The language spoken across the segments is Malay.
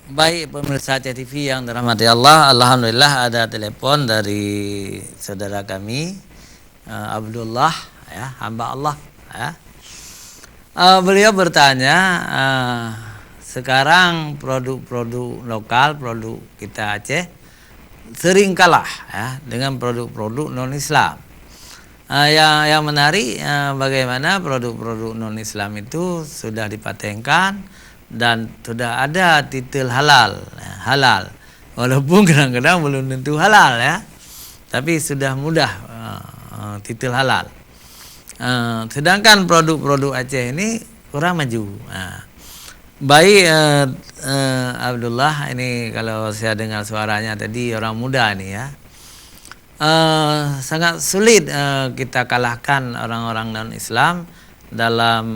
Baik pemirsa TV yang dirahmati Allah, alhamdulillah ada telepon dari saudara kami Abdullah, ya, hamba Allah, ya. Beliau bertanya, sekarang produk-produk lokal, produk kita Aceh sering kalah, ya, dengan produk-produk non Islam. Yang menarik, bagaimana produk-produk non Islam itu sudah dipatenkan dan sudah ada titel halal, halal, walaupun kadang-kadang belum tentu halal, ya, tapi sudah mudah titel halal. Sedangkan produk-produk Aceh ini kurang maju. Baik Abdullah, ini kalau saya dengar suaranya tadi orang muda nih, ya. Sangat sulit kita kalahkan orang-orang non-Islam dalam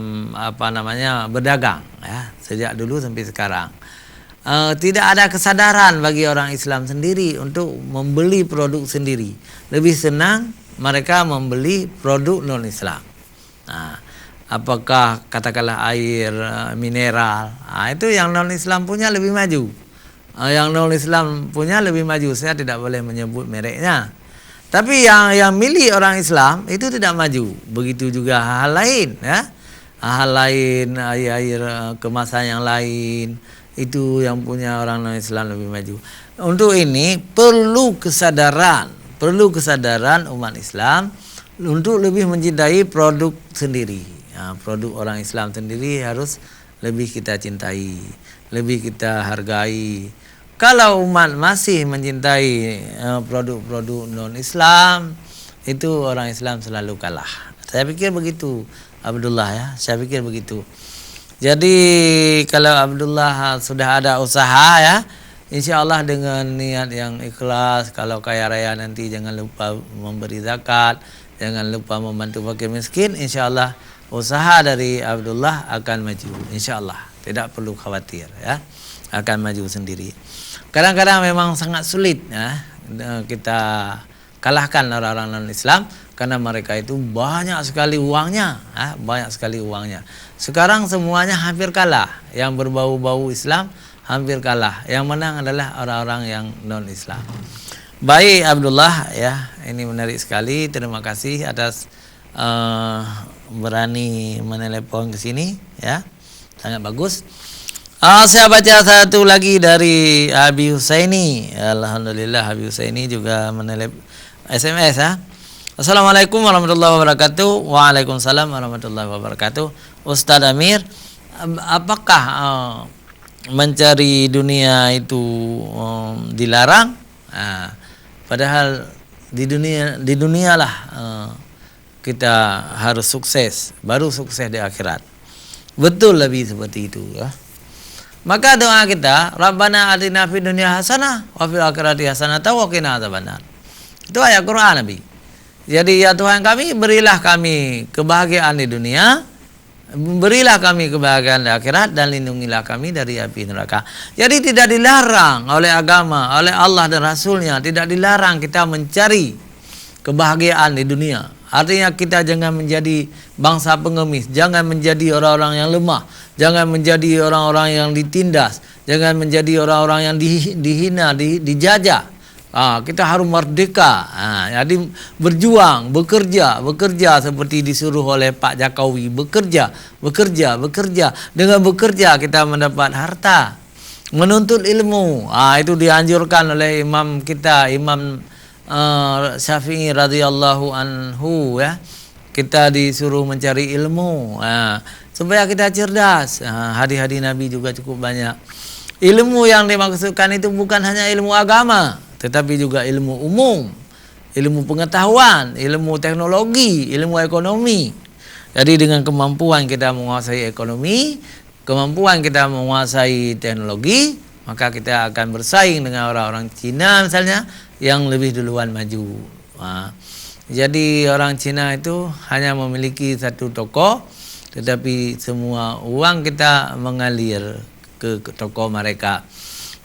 berdagang, ya, sejak dulu sampai sekarang. Tidak ada kesadaran bagi orang Islam sendiri untuk membeli produk sendiri. Lebih senang mereka membeli produk non-Islam. Apakah katakanlah air mineral, itu yang non-Islam punya lebih maju. Yang non-Islam punya lebih maju. Saya tidak boleh menyebut mereknya. Tapi yang milik orang Islam itu tidak maju. Begitu juga hal lain, ya. Hal lain, air kemasan yang lain, itu yang punya orang non-Islam lebih maju. Untuk ini perlu kesadaran umat Islam untuk lebih mencintai produk sendiri. Produk orang Islam sendiri harus lebih kita cintai, lebih kita hargai. Kalau umat masih mencintai produk-produk non-Islam, itu orang Islam selalu kalah. Saya pikir begitu, Abdullah, ya. Saya pikir begitu. Jadi kalau Abdullah sudah ada usaha, ya, insya Allah dengan niat yang ikhlas, kalau kaya raya nanti jangan lupa memberi zakat, jangan lupa membantu fakir miskin, insya Allah usaha dari Abdullah akan maju. Insya Allah, tidak perlu khawatir, ya, akan maju sendiri. Kadang-kadang memang sangat sulit, ya, kita kalahkan orang-orang non-Islam karena mereka itu banyak sekali uangnya, banyak sekali uangnya. Sekarang semuanya hampir kalah, yang berbau-bau Islam hampir kalah. Yang menang adalah orang-orang yang non-Islam. Baik Abdullah, ya, ini menarik sekali. Terima kasih atas berani menelepon ke sini, ya, sangat bagus. Saya baca satu lagi dari Abi Husaini. Alhamdulillah Abi Husaini juga SMS, ya. Assalamualaikum warahmatullahi wabarakatuh. Waalaikumsalam warahmatullahi wabarakatuh. Ustadz Amir, apakah mencari dunia itu dilarang? Padahal di dunialah kita harus sukses, baru sukses di akhirat. Betul lebih seperti itu, ya. Maka doa kita, Rabbana atina fid dunya hasanah wa fil akhirati hasanah wa qina adzabannar. Itu ayat Quran, Nabi. Jadi, ya Tuhan kami, berilah kami kebahagiaan di dunia, berilah kami kebahagiaan di akhirat, dan lindungilah kami dari api neraka. Jadi tidak dilarang oleh agama, oleh Allah dan Rasulnya, tidak dilarang kita mencari kebahagiaan di dunia. Artinya kita jangan menjadi bangsa pengemis, jangan menjadi orang-orang yang lemah, jangan menjadi orang-orang yang ditindas, jangan menjadi orang-orang yang dihina, dijajah. Kita harus merdeka. Jadi berjuang, bekerja seperti disuruh oleh Pak Jokowi, bekerja. Dengan bekerja kita mendapat harta, menuntut ilmu. Itu dianjurkan oleh imam kita, Imam Syafi'i radhiyallahu anhu, ya. Kita disuruh mencari ilmu, supaya kita cerdas. Hadis-hadis Nabi juga cukup banyak. Ilmu yang dimaksudkan itu bukan hanya ilmu agama, tetapi juga ilmu umum, ilmu pengetahuan, ilmu teknologi, ilmu ekonomi. Jadi dengan kemampuan kita menguasai ekonomi, kemampuan kita menguasai teknologi, maka kita akan bersaing dengan orang-orang Cina misalnya yang lebih duluan maju. Jadi orang Cina itu hanya memiliki satu toko, tetapi semua uang kita mengalir ke toko mereka.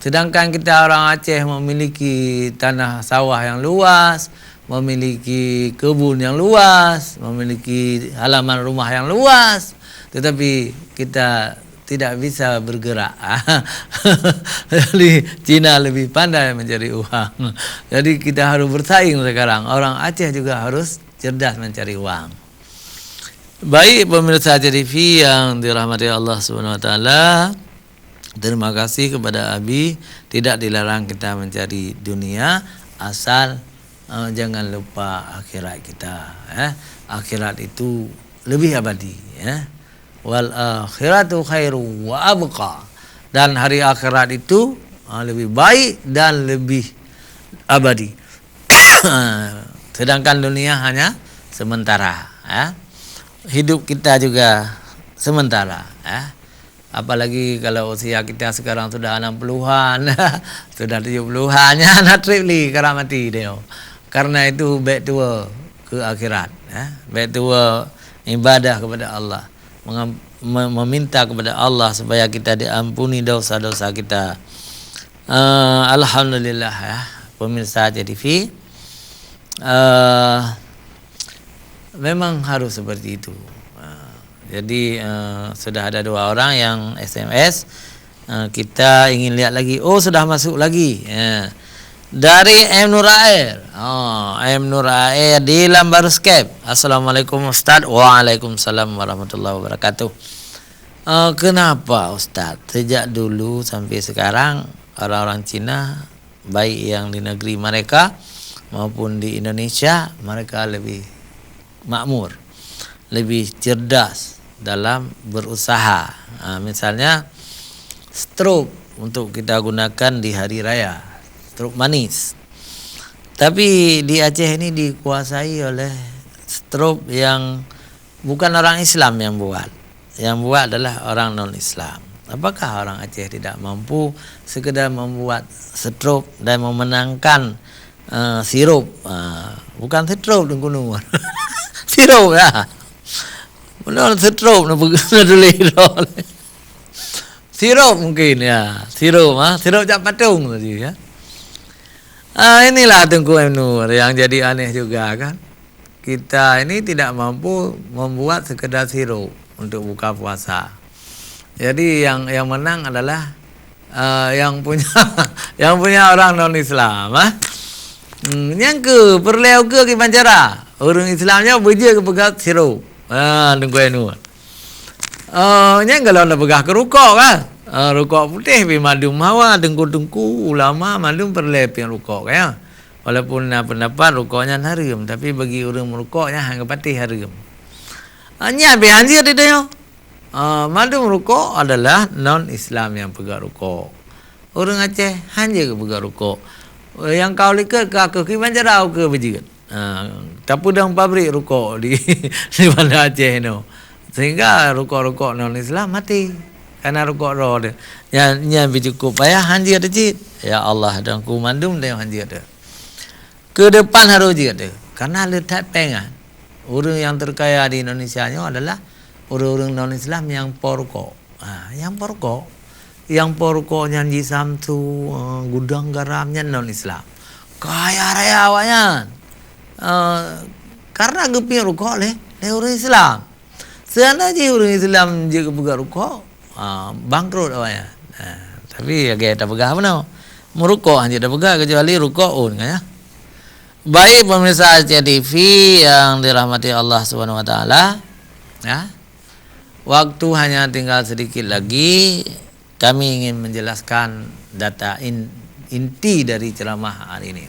Sedangkan kita orang Aceh memiliki tanah sawah yang luas, memiliki kebun yang luas, memiliki halaman rumah yang luas, tetapi kita tidak bisa bergerak. Jadi Cina lebih pandai mencari uang. Jadi kita harus bersaing sekarang. Orang Aceh juga harus cerdas mencari uang. Baik pemirsa TV yang dirahmati Allah Subhanahu wa taala, terima kasih kepada Abi. Tidak dilarang kita mencari dunia, asal jangan lupa akhirat kita. Akhirat itu lebih abadi. Wal akhiratu khairu wa abqa. Dan hari akhirat itu lebih baik dan lebih abadi. Sedangkan dunia hanya sementara. Hidup kita juga sementara. Apalagi kalau usia kita sekarang sudah 60-an, sudah 70-an, nak trip li karena mati dia. Karena itu baik tua ke akhirat, baik tua ibadah kepada Allah, meminta kepada Allah supaya kita diampuni dosa-dosa kita. Alhamdulillah pemirsa TV. Memang harus seperti itu. Jadi sudah ada 2 orang yang SMS. Kita ingin lihat lagi. Oh, sudah masuk lagi. Dari M Nur Air. M Nur Air di Lambar Skype. Assalamualaikum Ustaz. Waalaikumsalam warahmatullahi wabarakatuh. Kenapa Ustaz sejak dulu sampai sekarang orang-orang Cina, baik yang di negeri mereka maupun di Indonesia, mereka lebih makmur, lebih cerdas dalam berusaha. Misalnya stroke untuk kita gunakan di hari raya, stroke manis. Tapi di Aceh ini dikuasai oleh stroke yang bukan orang Islam yang buat. Yang buat adalah orang non-Islam. Apakah orang Aceh tidak mampu sekedar membuat stroke dan memenangkan sirup? Bukan stroke di gunung. Sirup ya. Benar sirup nak tulis. Sirup mungkin ya. Sirup sirup jak patung tadi ya. Inilah Tengku Nur yang jadi aneh juga kan. Kita ini tidak mampu membuat sekedar sirup untuk buka puasa. Jadi yang menang adalah yang punya orang non Islam. Yang ke perleu ke Kibanjara. Orang Islamnya beja ke pegang sirup. Tengku Nur. Yang kalau nak pegang ke rukuk kan. Rukuk putih pi madum hawa tengku-tengku ulama madum perleping rukuk ya. Walaupun pendapat rukuknya haram, tapi bagi orang merukuknya hang pati haram. Nya be anjir dia. Madum rukuk adalah non Islam yang pegang rukuk. Orang Aceh hanya ke pegang rukuk. Yang kau lihat ke Kibanjara ke bejigat. Tapi dang pabrik rukuk di Bandar Aceh no. Sehingga rukuk-rukuk non Islam mati. Karena rukuk roh dia. Yang cukup payah hanjir dia. Ya Allah dan ku mandum dia hanjir dia. Ke depan harus dia. Karena letak pengan. Orang yang terkaya di Indonesia adalah orang-orang non Islam yang porko. Yang porko. Yang porko nyanyi samtu gudang garamnya non Islam. Kaya raya awaknya. Karena geping rukuk le orang Islam. Seandainya orang Islam juga pegang rukuk, bangkrut awaknya. Tapi agak tak pegang apa no. Merukuk hanya tak pegang kecuali rukuk kan ya. Baik pemirsa TV yang dirahmati Allah Subhanahu wa taala, ya. Waktu hanya tinggal sedikit lagi. Kami ingin menjelaskan data inti dari ceramah hari ini.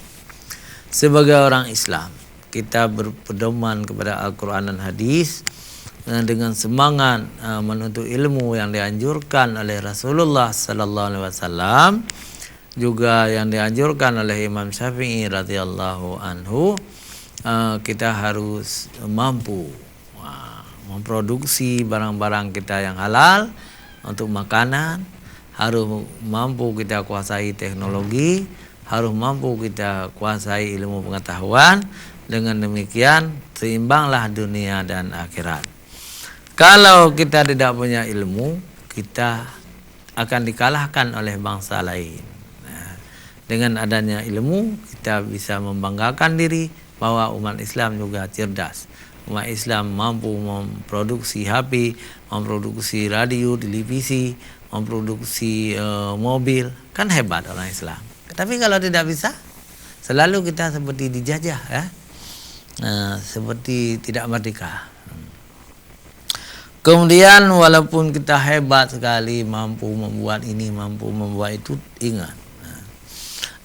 Sebagai orang Islam, kita berpedoman kepada Al-Quran dan Hadis dengan semangat menuntut ilmu yang dianjurkan oleh Rasulullah sallallahu alaihi wasallam, juga yang dianjurkan oleh Imam Syafi'i radhiyallahu anhu. Kita harus mampu memproduksi barang-barang kita yang halal untuk makanan, harus mampu kita kuasai teknologi, harus mampu kita kuasai ilmu pengetahuan. Dengan demikian seimbanglah dunia dan akhirat. Kalau kita tidak punya ilmu, kita akan dikalahkan oleh bangsa lain. Dengan adanya ilmu, kita bisa membanggakan diri bahwa umat Islam juga cerdas. umat Islam mampu memproduksi HP, memproduksi radio, televisi, memproduksi mobil, kan hebat orang Islam. Tapi kalau tidak bisa, selalu kita seperti dijajah, ya, seperti tidak merdeka. Kemudian walaupun kita hebat sekali, mampu membuat ini, mampu membuat itu,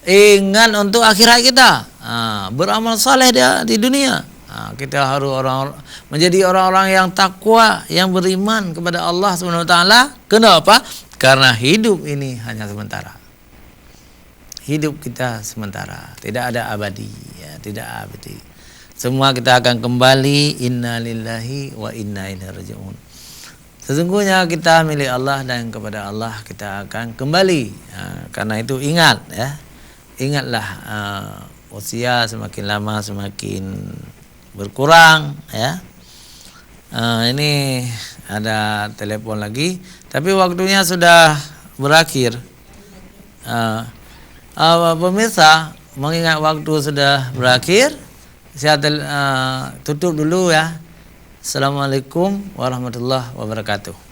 ingat untuk akhirat kita, beramal saleh di dunia. Kita harus menjadi orang-orang yang takwa, yang beriman kepada Allah Subhanahu wa taala. Kenapa? Karena hidup ini hanya sementara. Hidup kita sementara, tidak ada abadi, ya, tidak abadi. Semua kita akan kembali. Inna lillahi wa inna ilaihi raji'un. Sesungguhnya kita milik Allah dan kepada Allah kita akan kembali. Karena itu ingat, ya, ingatlah, usia semakin lama semakin berkurang, ya. Ini ada telepon lagi, tapi waktunya sudah berakhir. Pemirsa, mengingat waktu sudah berakhir, saya tutup dulu, ya. Assalamualaikum warahmatullahi wabarakatuh.